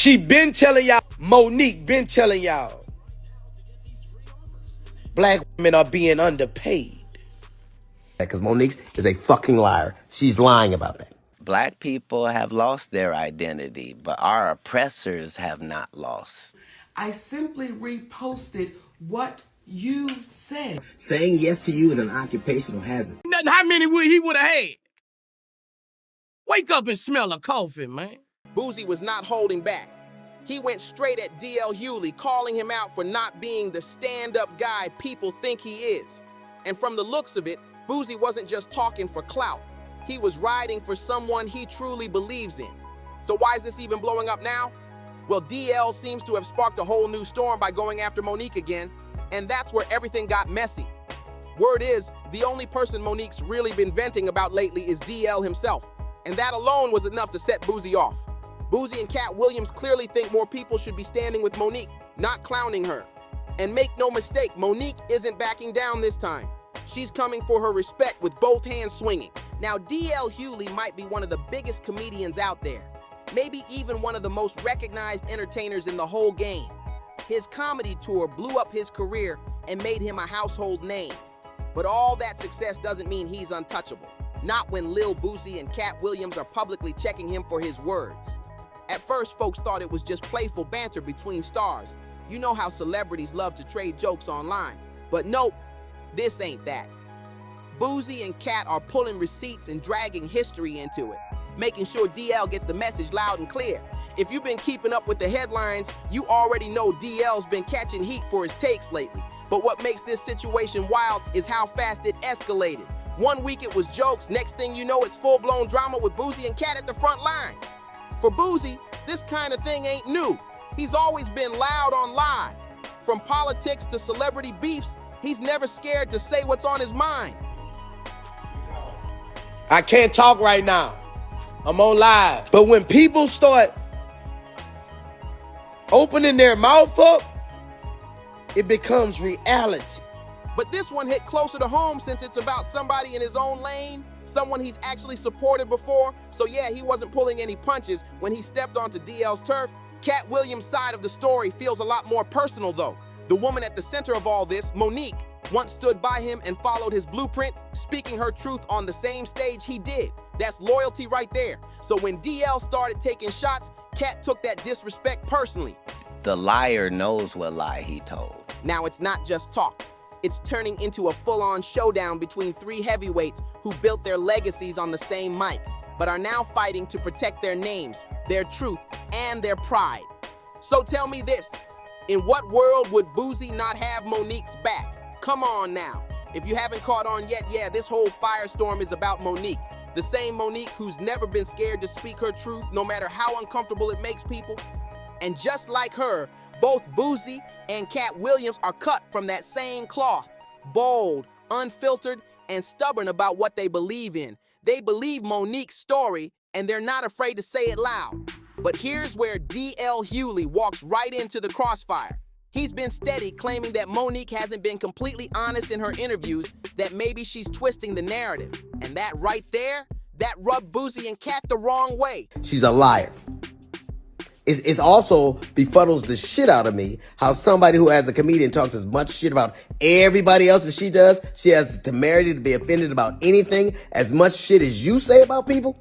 She been telling y'all, Monique been telling y'all, black women are being underpaid. Because Monique is a fucking liar. She's lying about that. Black people have lost their identity, but our oppressors have not lost. I simply reposted what you said. Saying yes to you is an occupational hazard. Nothing how many he would have had. Wake up and smell a coffee, man. Boosie was not holding back. He went straight at DL Hughley, calling him out for not being the stand-up guy people think he is. And from the looks of it, Boosie wasn't just talking for clout. He was riding for someone he truly believes in. So why is this even blowing up now? Well, DL seems to have sparked a whole new storm by going after Monique again, and that's where everything got messy. Word is, the only person Monique's really been venting about lately is DL himself, and that alone was enough to set Boosie off. Boosie and Katt Williams clearly think more people should be standing with Monique, not clowning her. And make no mistake, Monique isn't backing down this time. She's coming for her respect with both hands swinging. Now, DL Hughley might be one of the biggest comedians out there, maybe even one of the most recognized entertainers in the whole game. His comedy tour blew up his career and made him a household name. But all that success doesn't mean he's untouchable. Not when Lil Boosie and Katt Williams are publicly checking him for his words. At first, folks thought it was just playful banter between stars. You know how celebrities love to trade jokes online. But nope, this ain't that. Boosie and Katt are pulling receipts and dragging history into it, making sure DL gets the message loud and clear. If you've been keeping up with the headlines, you already know DL's been catching heat for his takes lately. But what makes this situation wild is how fast it escalated. One week it was jokes, next thing you know it's full-blown drama with Boosie and Katt at the front lines. For Boosie, this kind of thing ain't new. He's always been loud on live. From politics to celebrity beefs, he's never scared to say what's on his mind. I can't talk right now. I'm on live. But when people start opening their mouth up, it becomes reality. But this one hit closer to home since it's about somebody in his own lane, someone he's actually supported before. So yeah, he wasn't pulling any punches when he stepped onto DL's turf. Katt Williams' side of the story feels a lot more personal though. The woman at the center of all this, Monique, once stood by him and followed his blueprint, speaking her truth on the same stage he did. That's loyalty right there. So when DL started taking shots, Katt took that disrespect personally. The liar knows what lie he told. Now it's not just talk. It's turning into a full-on showdown between three heavyweights who built their legacies on the same mic, but are now fighting to protect their names, their truth, and their pride. So tell me this, in what world would Boosie not have Monique's back? Come on now. If you haven't caught on yet, yeah, this whole firestorm is about Monique. The same Monique who's never been scared to speak her truth, no matter how uncomfortable it makes people. And just like her, both Boosie and Katt Williams are cut from that same cloth. Bold, unfiltered, and stubborn about what they believe in. They believe Monique's story, and they're not afraid to say it loud. But here's where DL Hughley walks right into the crossfire. He's been steady claiming that Monique hasn't been completely honest in her interviews, that maybe she's twisting the narrative. And that right there, that rubbed Boosie and Katt the wrong way. She's a liar. It's also befuddles the shit out of me how somebody who as a comedian talks as much shit about everybody else as she does, she has the temerity to be offended about anything as much shit as you say about people.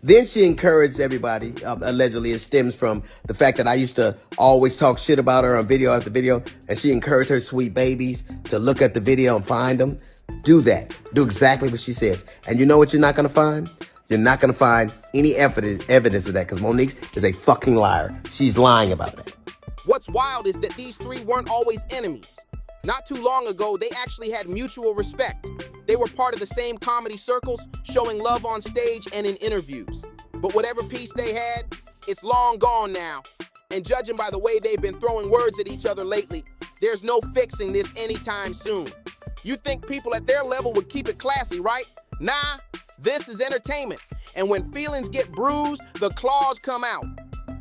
Then she encouraged everybody, allegedly it stems from the fact that I used to always talk shit about her on video after video, and she encouraged her sweet babies to look at the video and find them. Do that. Do exactly what she says. And you know what you're not going to find? You're not going to find any evidence of that because Monique is a fucking liar. She's lying about that. What's wild is that these three weren't always enemies. Not too long ago, they actually had mutual respect. They were part of the same comedy circles, showing love on stage and in interviews. But whatever peace they had, it's long gone now. And judging by the way they've been throwing words at each other lately, there's no fixing this anytime soon. You'd think people at their level would keep it classy, right? Nah, this is entertainment. And when feelings get bruised, the claws come out.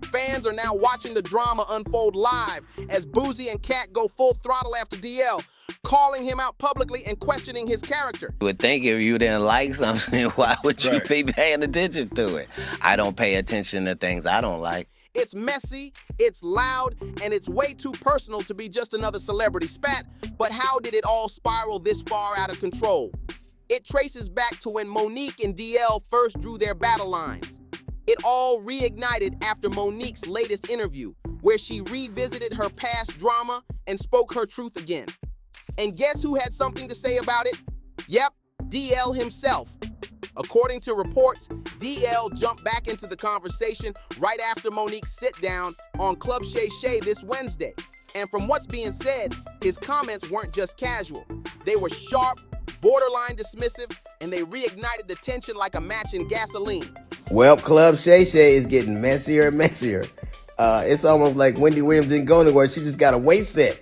Fans are now watching the drama unfold live as Boosie and Katt go full throttle after DL, calling him out publicly and questioning his character. You would think if you didn't like something, why would you be paying attention to it? I don't pay attention to things I don't like. It's messy, it's loud, and it's way too personal to be just another celebrity spat, but how did it all spiral this far out of control? It traces back to when Monique and DL first drew their battle lines. It all reignited after Monique's latest interview, where she revisited her past drama and spoke her truth again. And guess who had something to say about it? Yep, DL himself. According to reports, DL jumped back into the conversation right after Monique's sit-down on Club Shay Shay this Wednesday. And from what's being said, his comments weren't just casual. They were sharp, borderline dismissive, and they reignited the tension like a match in gasoline. Well, Club Shay Shay is getting messier and messier. It's almost like Wendy Williams didn't go anywhere. She just got a weight set.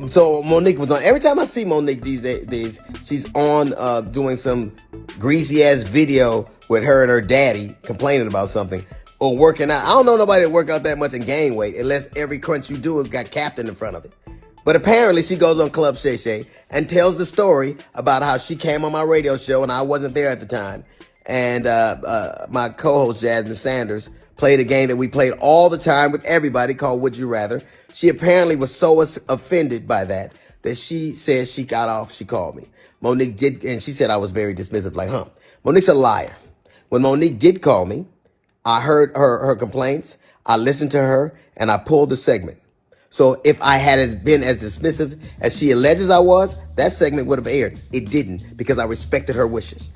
So Monique was on. Every time I see Monique these days, she's on doing some greasy ass video with her and her daddy complaining about something or working out. I don't know nobody that work out that much and gain weight unless every crunch you do has got Captain in front of it. But apparently she goes on Club Shay Shay and tells the story about how she came on my radio show and I wasn't there at the time. And my co-host Jasmine Sanders played a game that we played all the time with everybody called Would You Rather. She apparently was so offended by that she says she got off. She called me. Monique did, and she said I was very dismissive, like, Monique's a liar. When Monique did call me, I heard her complaints. I listened to her, and I pulled the segment. So if I had been as dismissive as she alleges I was, that segment would have aired. It didn't, because I respected her wishes.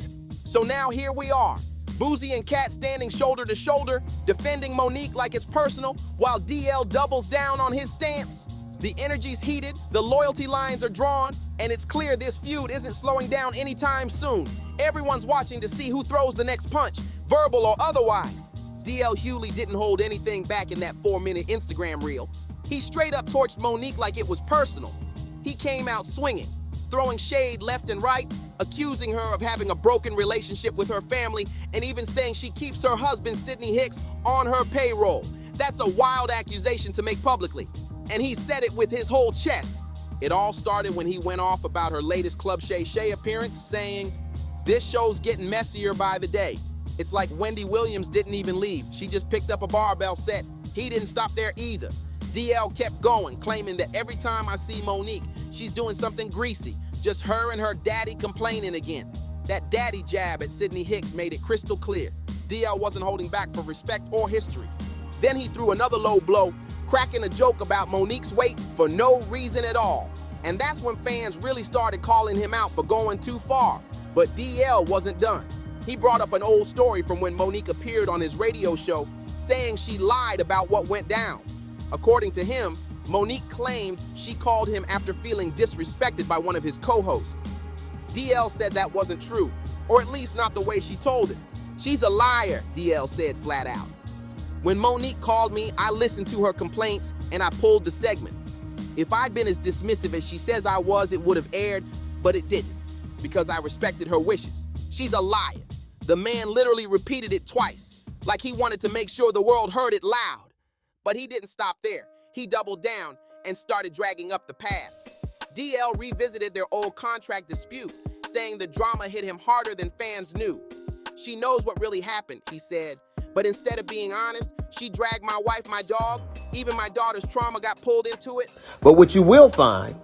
So now here we are. Boosie and Katt standing shoulder to shoulder, defending Monique like it's personal, while DL doubles down on his stance. The energy's heated, the loyalty lines are drawn, and it's clear this feud isn't slowing down anytime soon. Everyone's watching to see who throws the next punch, verbal or otherwise. DL Hughley didn't hold anything back in that 4-minute Instagram reel. He straight up torched Monique like it was personal. He came out swinging, throwing shade left and right, accusing her of having a broken relationship with her family, and even saying she keeps her husband, Sidney Hicks, on her payroll. That's a wild accusation to make publicly. And he said it with his whole chest. It all started when he went off about her latest Club Shay Shay appearance, saying, "This show's getting messier by the day. It's like Wendy Williams didn't even leave. She just picked up a barbell set. He didn't stop there either." DL kept going, claiming that every time I see Monique, she's doing something greasy. Just her and her daddy complaining again. That daddy jab at Sidney Hicks made it crystal clear. DL wasn't holding back for respect or history. Then he threw another low blow, cracking a joke about Monique's weight for no reason at all. And that's when fans really started calling him out for going too far. But DL wasn't done. He brought up an old story from when Monique appeared on his radio show, saying she lied about what went down. According to him, Monique claimed she called him after feeling disrespected by one of his co-hosts. DL said that wasn't true, or at least not the way she told it. "She's a liar," DL said flat out. When Monique called me, I listened to her complaints and I pulled the segment. If I'd been as dismissive as she says I was, it would have aired, but it didn't, because I respected her wishes. She's a liar. The man literally repeated it twice, like he wanted to make sure the world heard it loud. But he didn't stop there. He doubled down and started dragging up the past. DL revisited their old contract dispute, saying the drama hit him harder than fans knew. "She knows what really happened," he said, "but instead of being honest, she dragged my wife, my dog, even my daughter's trauma got pulled into it." But what you will find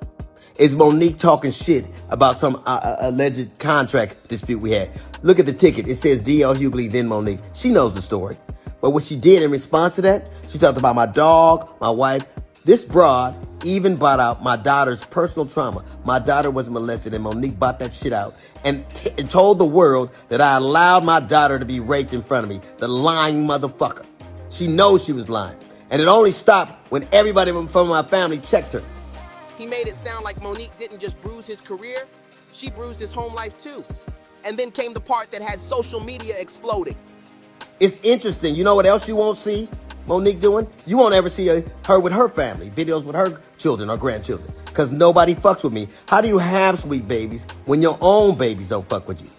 is Monique talking shit about some alleged contract dispute we had. Look at the ticket. It says DL Hughley, then Monique. She knows the story. But what she did in response to that, she talked about my dog, my wife. This broad even brought out my daughter's personal trauma. My daughter was molested, and Monique brought that shit out and told the world that I allowed my daughter to be raped in front of me. The lying motherfucker. She knows she was lying. And it only stopped when everybody from my family checked her. He made it sound like Monique didn't just bruise his career, she bruised his home life too. And then came the part that had social media exploding. It's interesting. You know what else you won't see Monique doing? You won't ever see her with her family, videos with her children or grandchildren, because nobody fucks with me. How do you have sweet babies when your own babies don't fuck with you?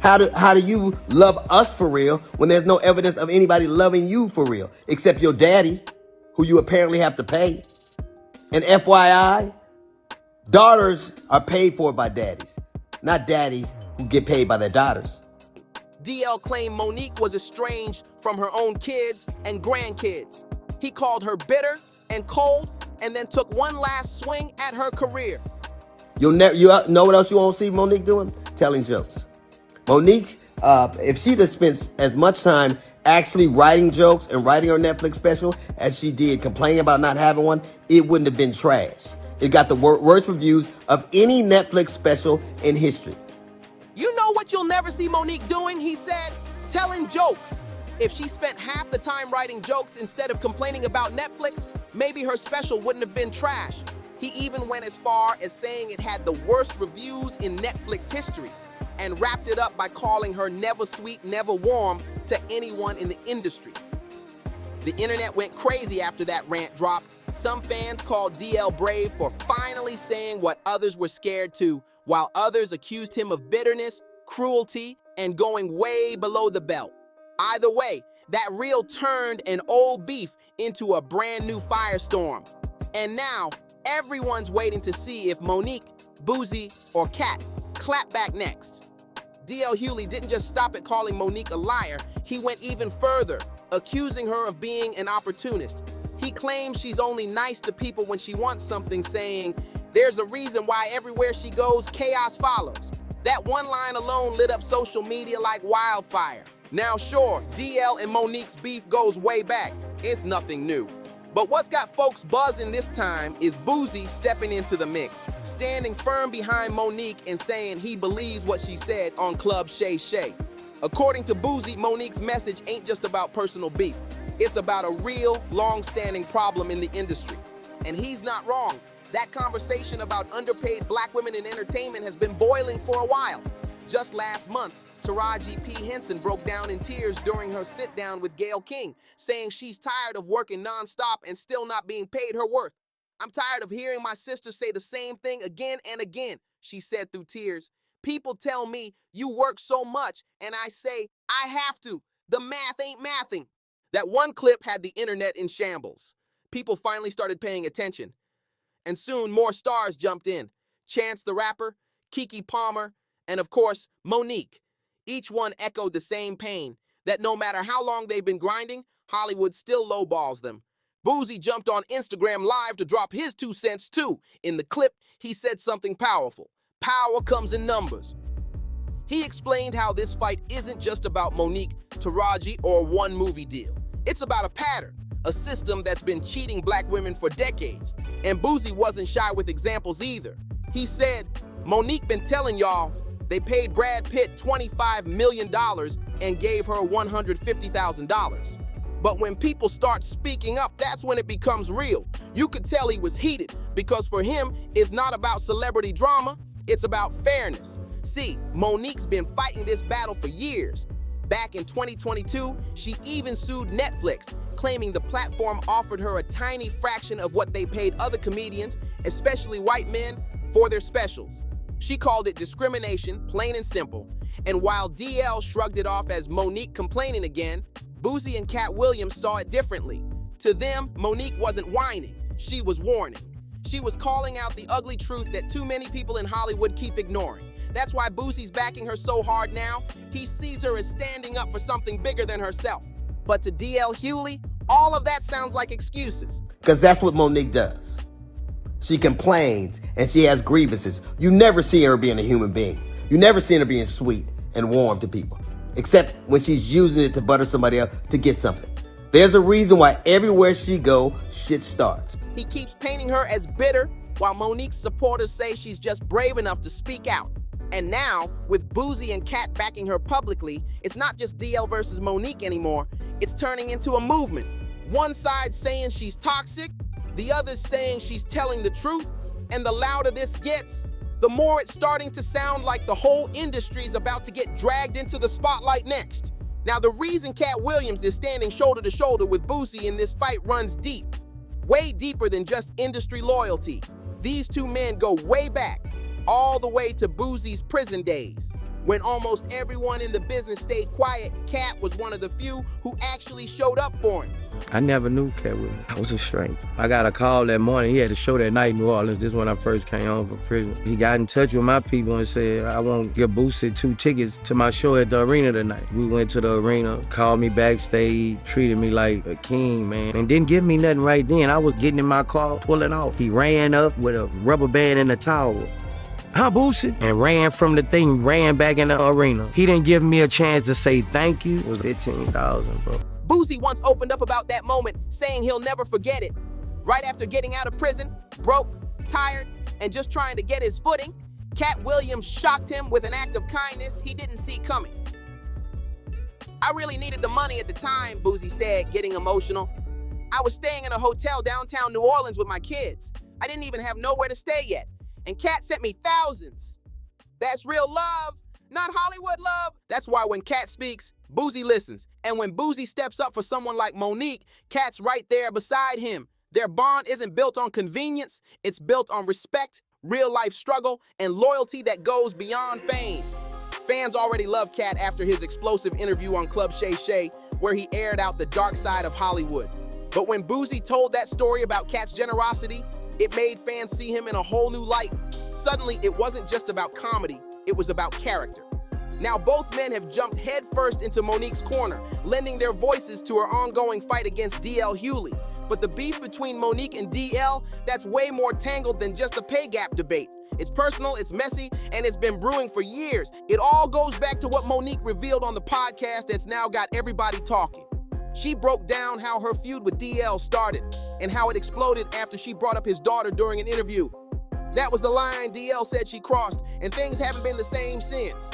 How do you love us for real when there's no evidence of anybody loving you for real, except your daddy, who you apparently have to pay? And FYI, daughters are paid for by daddies, not daddies who get paid by their daughters. DL claimed Monique was estranged from her own kids and grandkids. He called her bitter and cold and then took one last swing at her career. You know what else you won't see Monique doing? Telling jokes. Monique, if she'd have spent as much time actually writing jokes and writing her Netflix special as she did complaining about not having one, it wouldn't have been trash. It got the worst reviews of any Netflix special in history. You know what you'll never see Monique doing, he said? Telling jokes. If she spent half the time writing jokes instead of complaining about Netflix, maybe her special wouldn't have been trash. He even went as far as saying it had the worst reviews in Netflix history and wrapped it up by calling her never sweet, never warm to anyone in the industry. The internet went crazy after that rant dropped. Some fans called DL brave for finally saying what others were scared to, while others accused him of bitterness, cruelty, and going way below the belt. Either way, that reel turned an old beef into a brand new firestorm. And now, everyone's waiting to see if Monique, Boosie, or Katt clap back next. DL Hughley didn't just stop at calling Monique a liar, he went even further, accusing her of being an opportunist. He claims she's only nice to people when she wants something, saying, "There's a reason why everywhere she goes, chaos follows." That one line alone lit up social media like wildfire. Now sure, DL and Monique's beef goes way back. It's nothing new. But what's got folks buzzing this time is Boosie stepping into the mix, standing firm behind Monique and saying he believes what she said on Club Shay Shay. According to Boosie, Monique's message ain't just about personal beef. It's about a real, long-standing problem in the industry. And he's not wrong. That conversation about underpaid black women in entertainment has been boiling for a while. Just last month, Taraji P. Henson broke down in tears during her sit-down with Gayle King, saying she's tired of working non-stop and still not being paid her worth. "I'm tired of hearing my sister say the same thing again and again," she said through tears. "People tell me you work so much, and I say, I have to. The math ain't mathing." That one clip had the internet in shambles. People finally started paying attention. And soon more stars jumped in. Chance the Rapper, Keke Palmer, and of course, Monique. Each one echoed the same pain, that no matter how long they've been grinding, Hollywood still lowballs them. Boosie jumped on Instagram Live to drop his 2 cents too. In the clip, he said something powerful. Power comes in numbers. He explained how this fight isn't just about Monique, Taraji, or one movie deal. It's about a pattern, a system that's been cheating black women for decades. And Boosie wasn't shy with examples either. He said, "Monique been telling y'all they paid Brad Pitt $25 million and gave her $150,000. But when people start speaking up, that's when it becomes real." You could tell he was heated because for him, it's not about celebrity drama, it's about fairness. See, Monique's been fighting this battle for years. Back in 2022, she even sued Netflix, claiming the platform offered her a tiny fraction of what they paid other comedians, especially white men, for their specials. She called it discrimination, plain and simple. And while DL shrugged it off as Monique complaining again, Boosie and Katt Williams saw it differently. To them, Monique wasn't whining, she was warning. She was calling out the ugly truth that too many people in Hollywood keep ignoring. That's why Boosie's backing her so hard now. He sees her as standing up for something bigger than herself. But to DL Hughley, all of that sounds like excuses. Because that's what Monique does. She complains and she has grievances. You never see her being a human being. You never see her being sweet and warm to people. Except when she's using it to butter somebody up to get something. There's a reason why everywhere she go, shit starts. He keeps painting her as bitter, while Monique's supporters say she's just brave enough to speak out. And now, with Boosie and Katt backing her publicly, it's not just DL versus Monique anymore. It's turning into a movement. One side saying she's toxic, the other saying she's telling the truth, and the louder this gets, the more it's starting to sound like the whole industry is about to get dragged into the spotlight next. Now, the reason Katt Williams is standing shoulder to shoulder with Boosie in this fight runs deep, way deeper than just industry loyalty. These two men go way back, all the way to Boosie's prison days. When almost everyone in the business stayed quiet, Katt was one of the few who actually showed up for him. I never knew Katt with me. I was a stranger. I got a call that morning. He had a show that night in New Orleans. This is when I first came home from prison. He got in touch with my people and said, I want to give Boosie 2 tickets to my show at the arena tonight. We went to the arena, called me backstage, treated me like a king, man, and didn't give me nothing right then. I was getting in my car, pulling off. He ran up with a rubber band and a towel. Huh, Boosie? And ran from the thing, ran back in the arena. He didn't give me a chance to say thank you. It was $15,000, bro. Boosie once opened up about that moment, saying he'll never forget it. Right after getting out of prison, broke, tired, and just trying to get his footing, Katt Williams shocked him with an act of kindness he didn't see coming. I really needed the money at the time, Boosie said, getting emotional. I was staying in a hotel downtown New Orleans with my kids. I didn't even have nowhere to stay yet. And Katt sent me thousands. That's real love, not Hollywood love. That's why when Katt speaks, Boosie listens. And when Boosie steps up for someone like Monique, Katt's right there beside him. Their bond isn't built on convenience, it's built on respect, real-life struggle, and loyalty that goes beyond fame. Fans already love Katt after his explosive interview on Club Shay Shay, where he aired out the dark side of Hollywood. But when Boosie told that story about Katt's generosity, it made fans see him in a whole new light. Suddenly, it wasn't just about comedy, it was about character. Now, both men have jumped headfirst into Monique's corner, lending their voices to her ongoing fight against DL Hughley. But the beef between Monique and DL, that's way more tangled than just a pay gap debate. It's personal, it's messy, and it's been brewing for years. It all goes back to what Monique revealed on the podcast that's now got everybody talking. She broke down how her feud with DL started and how it exploded after she brought up his daughter during an interview. That was the line DL said she crossed, and things haven't been the same since.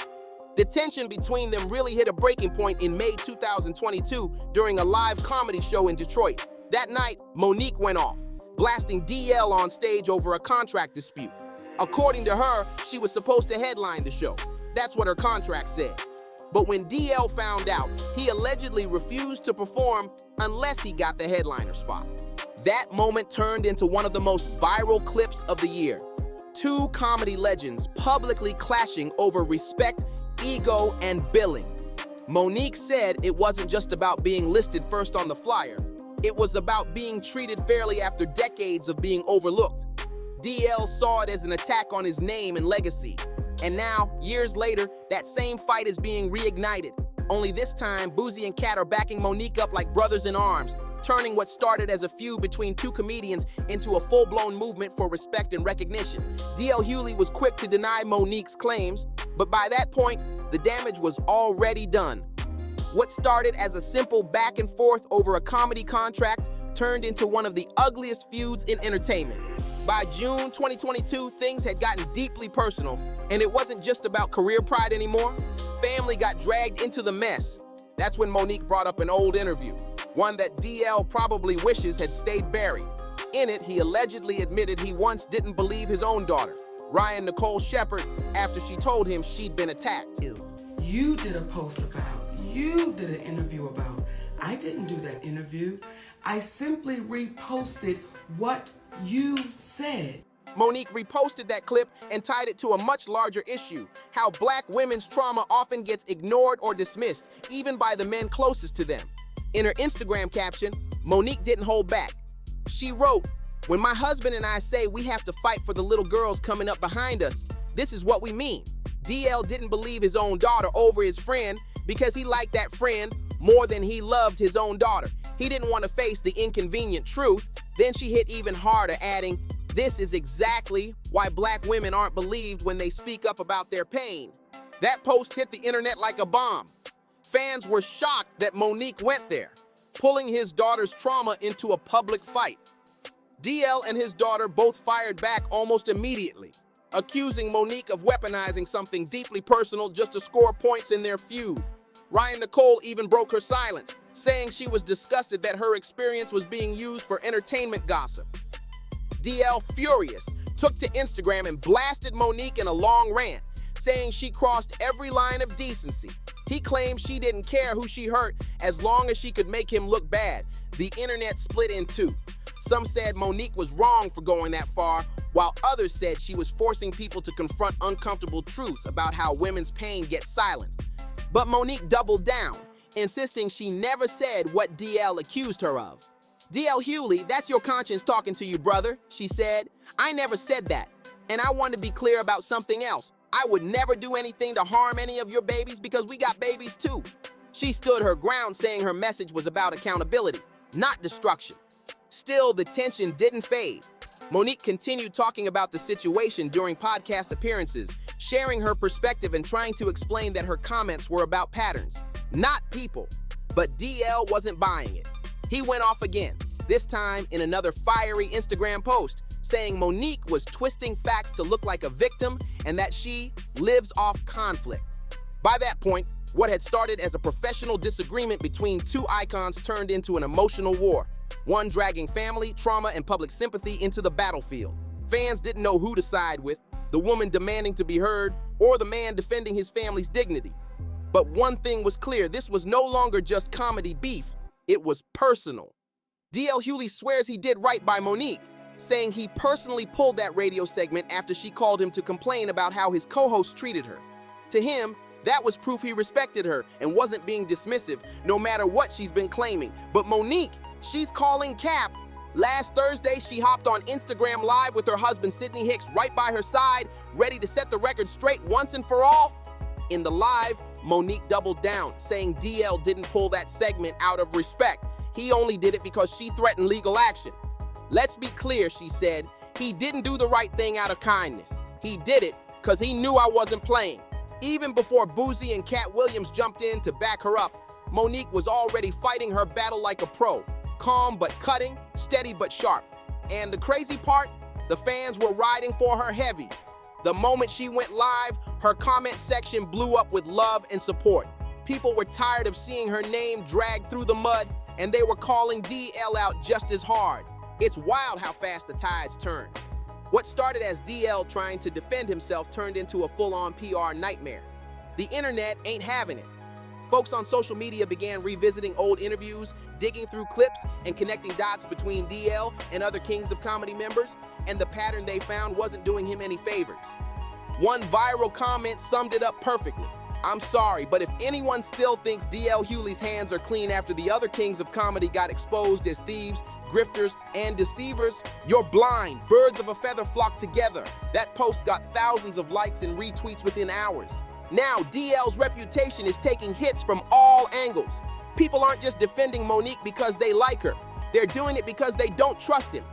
The tension between them really hit a breaking point in May 2022 during a live comedy show in Detroit. That night, Monique went off, blasting DL on stage over a contract dispute. According to her, she was supposed to headline the show. That's what her contract said. But when DL found out, he allegedly refused to perform unless he got the headliner spot. That moment turned into one of the most viral clips of the year. Two comedy legends publicly clashing over respect, ego, and billing. Monique said it wasn't just about being listed first on the flyer. It was about being treated fairly after decades of being overlooked. DL saw it as an attack on his name and legacy. And now, years later, that same fight is being reignited. Only this time, Boosie and Katt are backing Monique up like brothers in arms, turning what started as a feud between two comedians into a full-blown movement for respect and recognition. DL Hughley was quick to deny Monique's claims, but by that point, the damage was already done. What started as a simple back and forth over a comedy contract turned into one of the ugliest feuds in entertainment. By June 2022, things had gotten deeply personal, and it wasn't just about career pride anymore. Family got dragged into the mess. That's when Monique brought up an old interview, one that DL probably wishes had stayed buried. In it, he allegedly admitted he once didn't believe his own daughter, Ryan Nicole Shepard, after she told him she'd been attacked. You did a post about, you did an interview about. I didn't do that interview. I simply reposted what you said. Monique reposted that clip and tied it to a much larger issue, how Black women's trauma often gets ignored or dismissed, even by the men closest to them. In her Instagram caption, Monique didn't hold back. She wrote, "When my husband and I say we have to fight for the little girls coming up behind us, this is what we mean. DL didn't believe his own daughter over his friend because he liked that friend more than he loved his own daughter. He didn't want to face the inconvenient truth." Then she hit even harder, adding, "This is exactly why Black women aren't believed when they speak up about their pain." That post hit the internet like a bomb. Fans were shocked that Monique went there, pulling his daughter's trauma into a public fight. DL and his daughter both fired back almost immediately, accusing Monique of weaponizing something deeply personal just to score points in their feud. Ryan Nicole even broke her silence, saying she was disgusted that her experience was being used for entertainment gossip. DL, furious, took to Instagram and blasted Monique in a long rant, saying she crossed every line of decency. He claimed she didn't care who she hurt as long as she could make him look bad. The internet split in two. Some said Monique was wrong for going that far, while others said she was forcing people to confront uncomfortable truths about how women's pain gets silenced. But Monique doubled down. insisting she never said what DL accused her of. DL Hughley, that's your conscience talking to you, brother, she said. I never said that. And I want to be clear about something else. I would never do anything to harm any of your babies because we got babies too. She stood her ground, saying her message was about accountability, not destruction. Still, the tension didn't fade. Monique continued talking about the situation during podcast appearances, sharing her perspective and trying to explain that her comments were about patterns, not people. But DL wasn't buying it. He went off again, this time in another fiery Instagram post, saying Monique was twisting facts to look like a victim and that she lives off conflict. By that point, what had started as a professional disagreement between two icons turned into an emotional war, one dragging family, trauma, and public sympathy into the battlefield. Fans didn't know who to side with, the woman demanding to be heard, or the man defending his family's dignity. But one thing was clear, this was no longer just comedy beef, it was personal. DL Hughley swears he did right by Monique, saying he personally pulled that radio segment after she called him to complain about how his co-host treated her. To him, that was proof he respected her and wasn't being dismissive, no matter what she's been claiming. But Monique, she's calling cap. Last Thursday, she hopped on Instagram Live with her husband, Sydney Hicks, right by her side, ready to set the record straight once and for all. In the live, Monique doubled down, saying DL didn't pull that segment out of respect. He only did it because she threatened legal action. Let's be clear, she said, he didn't do the right thing out of kindness. He did it because he knew I wasn't playing. Even before Boosie and Katt Williams jumped in to back her up, Monique was already fighting her battle like a pro. Calm but cutting, steady but sharp. And the crazy part, the fans were riding for her heavy. The moment she went live, her comment section blew up with love and support. People were tired of seeing her name dragged through the mud, and they were calling DL out just as hard. It's wild how fast the tides turn. What started as DL trying to defend himself turned into a full-on PR nightmare. The internet ain't having it. Folks on social media began revisiting old interviews, digging through clips, and connecting dots between DL and other Kings of Comedy members, and the pattern they found wasn't doing him any favors. One viral comment summed it up perfectly. I'm sorry, but if anyone still thinks DL Hughley's hands are clean after the other Kings of Comedy got exposed as thieves, grifters, and deceivers, you're blind. Birds of a feather flock together. That post got thousands of likes and retweets within hours. Now, DL's reputation is taking hits from all angles. People aren't just defending Monique because they like her. They're doing it because they don't trust him.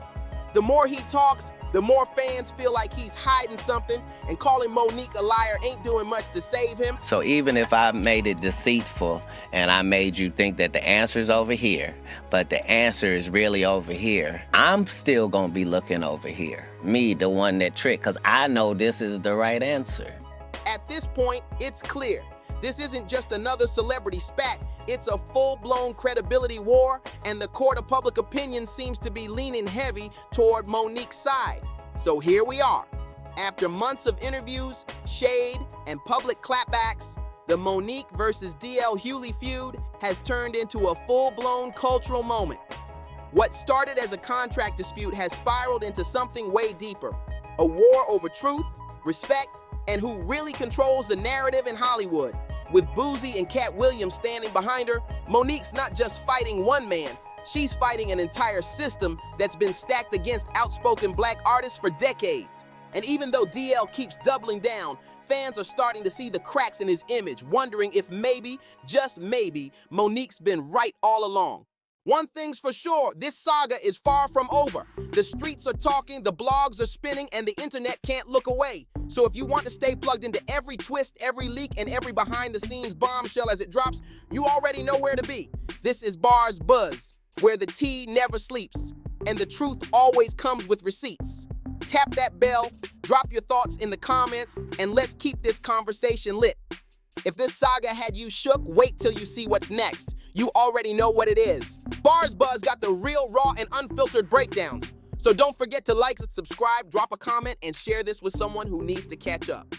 The more he talks, the more fans feel like he's hiding something, and calling Monique a liar ain't doing much to save him. So even if I made it deceitful and I made you think that the answer's over here, but the answer is really over here, I'm still gonna be looking over here. Me, the one that tricked, because I know this is the right answer. At this point, it's clear. This isn't just another celebrity spat. It's a full-blown credibility war, and the court of public opinion seems to be leaning heavy toward Monique's side. So here we are. After months of interviews, shade, and public clapbacks, the Monique versus DL Hughley feud has turned into a full-blown cultural moment. What started as a contract dispute has spiraled into something way deeper. A war over truth, respect, and who really controls the narrative in Hollywood. With Boosie and Katt Williams standing behind her, Monique's not just fighting one man, she's fighting an entire system that's been stacked against outspoken black artists for decades. And even though DL keeps doubling down, fans are starting to see the cracks in his image, wondering if maybe, just maybe, Monique's been right all along. One thing's for sure, this saga is far from over. The streets are talking, the blogs are spinning, and the internet can't look away. So if you want to stay plugged into every twist, every leak, and every behind-the-scenes bombshell as it drops, you already know where to be. This is BarzBuzz, where the tea never sleeps, and the truth always comes with receipts. Tap that bell, drop your thoughts in the comments, and let's keep this conversation lit. If this saga had you shook, wait till you see what's next. You already know what it is. BarzBuzz got the real, raw, and unfiltered breakdowns. So don't forget to like, subscribe, drop a comment, and share this with someone who needs to catch up.